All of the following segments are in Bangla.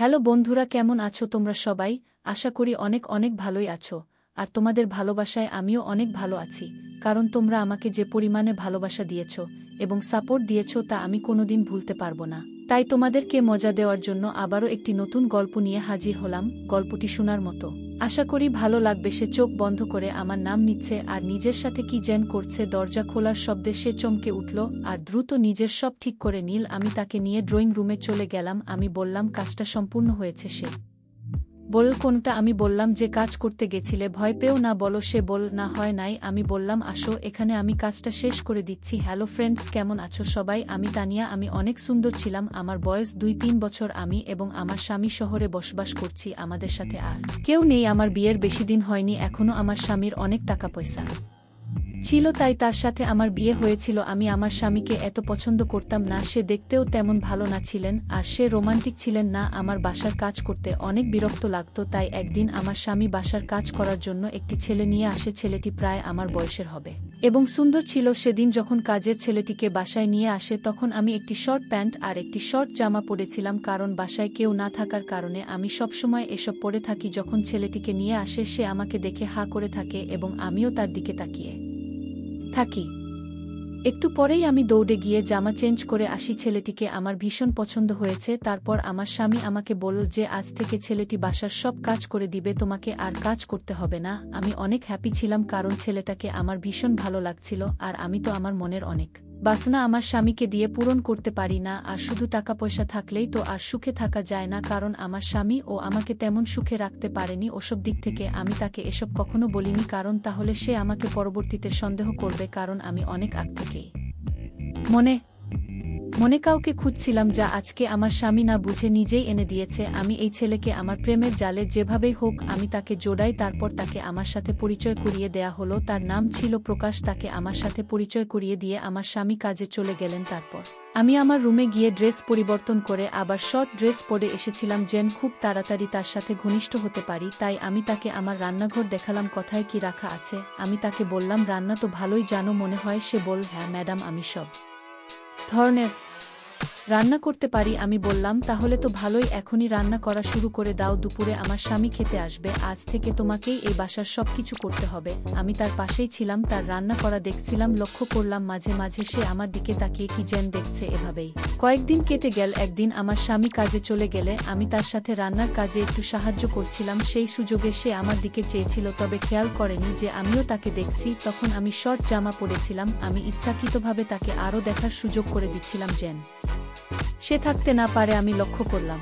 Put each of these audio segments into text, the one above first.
হ্যালো বন্ধুরা, কেমন আছো তোমরা সবাই? আশা করি অনেক অনেক ভালোই আছো। আর তোমাদের ভালোবাসায় আমিও অনেক ভালো আছি, কারণ তোমরা আমাকে যে পরিমাণে ভালোবাসা দিয়েছ এবং সাপোর্ট দিয়েছ তা আমি কোনোদিন ভুলতে পারবো না। তাই তোমাদেরকে মজা দেওয়ার জন্য আবারও একটি নতুন গল্প নিয়ে হাজির হলাম, গল্পটি শোনার মতো। আশা করি ভালো লাগবে। সে চোখ বন্ধ করে আমার নাম নিচ্ছে আর নিজের সাথে কি যেন করছে। দরজা খোলার শব্দে সে চমকে উঠল আর দ্রুত নিজের সব ঠিক করে নিল। আমি তাকে নিয়ে ড্রয়িং রুমে চলে গেলাম। আমি বললাম, কাজটা সম্পূর্ণ হয়েছে। সে বল, কোনটা? আমি বললাম, যে কাজ করতে গেছিলে। ভয় পেও না, বলো। সে বল, না হয় নাই। আমি বললাম, আসো এখানে, আমি কাজটা শেষ করে দিচ্ছি। হ্যালো ফ্রেন্ডস, কেমন আছো সবাই? আমি তানিয়া। আমি অনেক সুন্দর ছিলাম। আমার বয়স 2-3 বছর। আমি এবং আমার স্বামী শহরে বসবাস করছি। আমাদের সাথে আর কেউ নেই। আমার বিয়ের বেশি দিন হয়নি এখনো। আমার স্বামীর অনেক টাকা পয়সা ছিল, তাই তার সাথে আমার বিয়ে হয়েছিল। আমি আমার স্বামীকে এত পছন্দ করতাম না। সে দেখতেও তেমন ভালো না ছিলেন আর সে রোমান্টিক ছিলেন না। আমার বাসার কাজ করতে অনেক বিরক্ত লাগত। তাই একদিন আমার স্বামী বাসার কাজ করার জন্য একটি ছেলে নিয়ে আসে। ছেলেটি প্রায় আমার বয়সের হবে এবং সুন্দর ছিল। সেদিন যখন কাজের ছেলেটিকে বাসায় নিয়ে আসে তখন আমি একটি শর্ট প্যান্ট আর একটি শর্ট জামা পরেছিলাম, কারণ বাসায় কেউ না থাকার কারণে আমি সবসময় এসব পরে থাকি। যখন ছেলেটিকে নিয়ে আসে সে আমাকে দেখে হা করে থাকে এবং আমিও তার দিকে তাকিয়ে থাকি। একটু পরেই আমি দৌড়ে গিয়ে জামা চেঞ্জ করে আসি। ছেলেটিকে আমার ভীষণ পছন্দ হয়েছে। তারপর আমার স্বামী আমাকে বলল যে আজ থেকে ছেলেটি বাসার সব কাজ করে দিবে, তোমাকে আর কাজ করতে হবে না। আমি অনেক হ্যাপি ছিলাম, কারণ ছেলেটাকে আমার ভীষণ ভালো লাগছিল আর আমি তো আমার মনের অনেক বাসনা আমার স্বামীকে দিয়ে পূরণ করতে পারি না। আর শুধু টাকা পয়সা থাকলেই তো আর সুখে থাকা যায় না, কারণ আমার স্বামী ও আমাকে তেমন সুখে রাখতে পারেনি। ওসব দিক থেকে আমি তাকে এসব কখনো বলিনি, কারণ তাহলে সে আমাকে পরবর্তীতে সন্দেহ করবে। কারণ আমি অনেক আগ থেকেই মনে মনে কাউকে খুঁজছিলাম, যা আজকে আমার স্বামী না বুঝে নিজেই এনে দিয়েছে। আমি এই ছেলেকে আমার প্রেমের জালে যেভাবেই হোক আমি তাকে জোড়াই। তারপর তাকে আমার সাথে পরিচয় করিয়ে দেয়া হলো। তার নাম ছিল প্রকাশ। তাকে আমার সাথে পরিচয় করিয়ে দিয়ে আমার স্বামী কাজে চলে গেলেন। তারপর আমি আমার রুমে গিয়ে ড্রেস পরিবর্তন করে আবার শর্ট ড্রেস পরে এসেছিলাম, যেন খুব তাড়াতাড়ি তার সাথে ঘনিষ্ঠ হতে পারি। তাই আমি তাকে আমার রান্নাঘর দেখালাম, কোথায় কি রাখা আছে। আমি তাকে বললাম, রান্না তো ভালোই জানো মনে হয়। সে বল, হ্যাঁ ম্যাডাম, আমি সব ধরনের রান্না করতে পারি। আমি বললাম, তাহলে তো ভালোই, এখনই রান্না করা শুরু করে দাও। দুপুরে আমার স্বামী খেতে আসবে। আজ থেকে তোমাকেই এই বাসার সবকিছু করতে হবে। আমি তার পাশেই ছিলাম, তার রান্না করা দেখছিলাম। লক্ষ্য করলাম মাঝে মাঝে সে আমার দিকে তাকিয়ে কি যেন দেখছে। এভাবেই কয়েকদিন কেটে গেল। একদিন আমার স্বামী কাজে চলে গেলে আমি তার সাথে রান্নার কাজে একটু সাহায্য করছিলাম। সেই সুযোগে সে আমার দিকে চেয়েছিল, তবে খেয়াল করেনি যে আমিও তাকে দেখছি। তখন আমি শর্ট জামা পরেছিলাম। আমি ইচ্ছাকৃতভাবে তাকে আরও দেখার সুযোগ করে দিচ্ছিলাম যেন সে থাকতে না পারে। আমি লক্ষ্য করলাম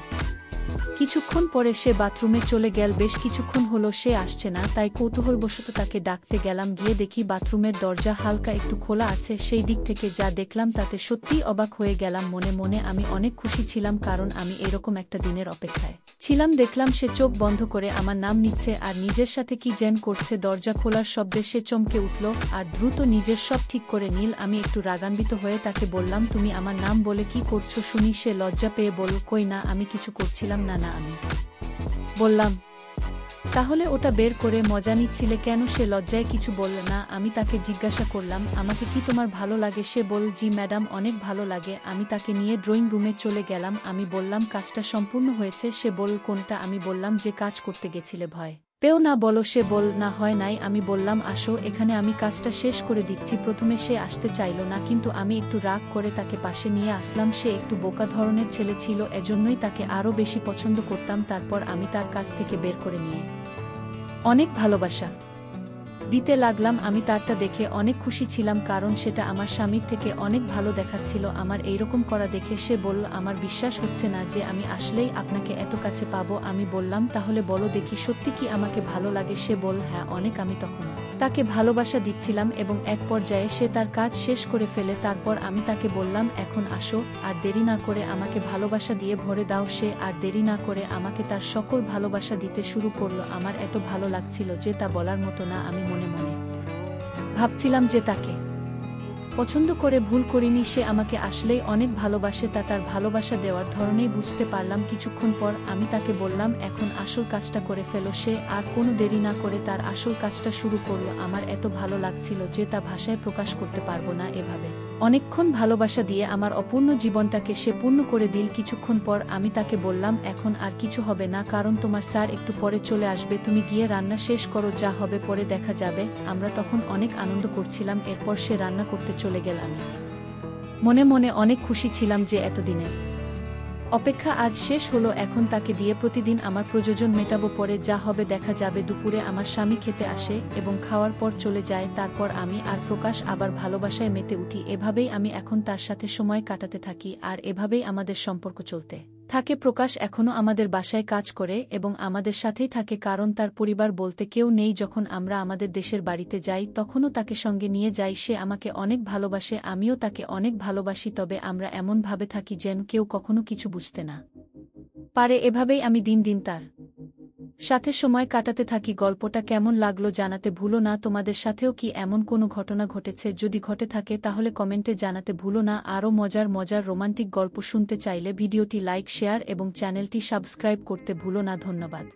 কিছুক্ষণ পরে সে বাথরুমে চলে গেল। বেশ কিছুক্ষণ হলো সে আসছে না, তাই কৌতূহলবশত তাকে ডাকতে গেলাম। গিয়ে দেখি বাথরুমের দরজা হালকা একটু খোলা আছে। সেই দিক থেকে যা দেখলাম তাতে সত্যিই অবাক হয়ে গেলাম। মনে মনে আমি অনেক খুশি ছিলাম, কারণ আমি এরকম একটা দিনের অপেক্ষায় ছিলাম। দেখলাম সে চোখ বন্ধ করে আমার নাম নিচ্ছে আর নিজের সাথে কি যেন করছে। দরজা খোলার শব্দে সে চমকে উঠল আর দ্রুত নিজের সব ঠিক করে নিল। আমি একটু রাগান্বিত হয়ে তাকে বললাম, তুমি আমার নাম বলে কি করছো শুনি। সে লজ্জা পেয়ে বলল, কই না, আমি কিছু করছিলাম না। না আমি বললাম, তাহলে ওটা বের করে মজা নিচ্ছিলে কেন? সে লজ্জায় কিছু বলল না। আমি তাকে জিজ্ঞাসা করলাম, আমাকে কি তোমার ভালো লাগে? সে বলল, জি ম্যাডাম, অনেক ভালো লাগে। আমি তাকে নিয়ে ড্রয়িং রুমে চলে গেলাম। আমি বললাম, কাজটা সম্পূর্ণ হয়েছে। সে বলল, কোনটা? আমি বললাম, যে কাজ করতে গেছিলে। ভয় পেও না, বলো। সে বল, না হয় নাই। আমি বললাম, আসো এখানে, আমি কাজটা শেষ করে দিচ্ছি। প্রথমে সে আসতে চাইল না, কিন্তু আমি একটু রাগ করে তাকে পাশে নিয়ে আসলাম। সে একটু বোকা ধরনের ছেলে ছিল, এজন্যই তাকে আরও বেশি পছন্দ করতাম। তারপর আমি তার কাছ থেকে বের করে নিয়ে অনেক ভালোবাসা দিতে লাগলাম। আমি তারটা দেখে অনেক খুশি ছিলাম, কারণ সেটা আমার স্বামীর থেকে অনেক ভালো দেখাচ্ছিল। আমার এইরকম করা দেখে সে বলল, আমার বিশ্বাস হচ্ছে না যে আমি আসলেই আপনাকে এত কাছে পাবো। আমি বললাম, তাহলে বলো দেখি, সত্যি কি আমাকে ভালো লাগে? সে বলল, হ্যাঁ অনেক। আমি তখন তাকে ভালোবাসা দিচ্ছিলাম এবং এক পর্যায়ে সে তার কাজ শেষ করে ফেলে। তারপর আমি তাকে বললাম, এখন আসো, আর দেরি না করে আমাকে ভালোবাসা দিয়ে ভরে দাও। সে আর দেরি না করে আমাকে তার সকল ভালোবাসা দিতে শুরু করলো। আমার এত ভালো লাগছিল যে তা বলার মতো না। আমি মনে মনে ভাবছিলাম যে তাকে পছন্দ করে ভুল করিনি। সে আমাকে আসলেই অনেক ভালোবাসে, তা তার ভালোবাসা দেওয়ার ধরনেই বুঝতে পারলাম। কিছুক্ষণ পর আমি তাকে বললাম, এখন আসল কাজটা করে ফেলো। সে আর কোনো দেরি না করে তার আসল কাজটা শুরু করলো। আমার এত ভালো লাগছিল যে তা ভাষায় প্রকাশ করতে পারবো না। এভাবে অনেকক্ষণ ভালোবাসা দিয়ে আমার অপূর্ণ জীবনটাকে সে পূর্ণ করে দিল। কিছুক্ষণ পর আমি তাকে বললাম, এখন আর কিছু হবে না, কারণ তোমার স্যার একটু পরে চলে আসবে, তুমি গিয়ে রান্না শেষ করো, যা হবে পরে দেখা যাবে। আমরা তখন অনেক আনন্দ করছিলাম। এরপর সে রান্না করতে চলে গেল। আমি মনে মনে অনেক খুশি ছিলাম যে এতদিনের অপেক্ষা আজ শেষ হলো। এখন তাকে দিয়ে প্রতিদিন আমার প্রয়োজন মেটাবো, পরে যা হবে দেখা যাবে। দুপুরে আমার স্বামী খেতে আসে এবং খাওয়ার পর চলে যায়। তারপর আমি আর প্রকাশ আবার ভালোবাসায় মেতে উঠি। এভাবেই আমি এখন তার সাথে সময় কাটাতে থাকি, আর এভাবেই আমাদের সম্পর্ক চলতে থাকে। প্রকাশ এখনও আমাদের বাসায় কাজ করে এবং আমাদের সাথেই থাকে, কারণ তার পরিবার বলতে কেউ নেই। যখন আমরা আমাদের দেশের বাড়িতে যাই তখনও তাকে সঙ্গে নিয়ে যাই। সে আমাকে অনেক ভালোবাসে, আমিও তাকে অনেক ভালোবাসি। তবে আমরা এমনভাবে থাকি যেন কেউ কখনো কিছু বুঝতে না পারে। এভাবেই আমি দিন দিন তার সাথে সময় কাটাতে থাকি। গল্পটা কেমন লাগলো জানাতে ভুলো না। তোমাদের সাথেও কি এমন কোনো ঘটনা ঘটেছে? যদি ঘটে থাকে তাহলে কমেন্টে জানাতে ভুলো না। আরও মজার মজার রোমান্টিক গল্প শুনতে চাইলে ভিডিওটি লাইক, শেয়ার এবং চ্যানেলটি সাবস্ক্রাইব করতে ভুলো না। ধন্যবাদ।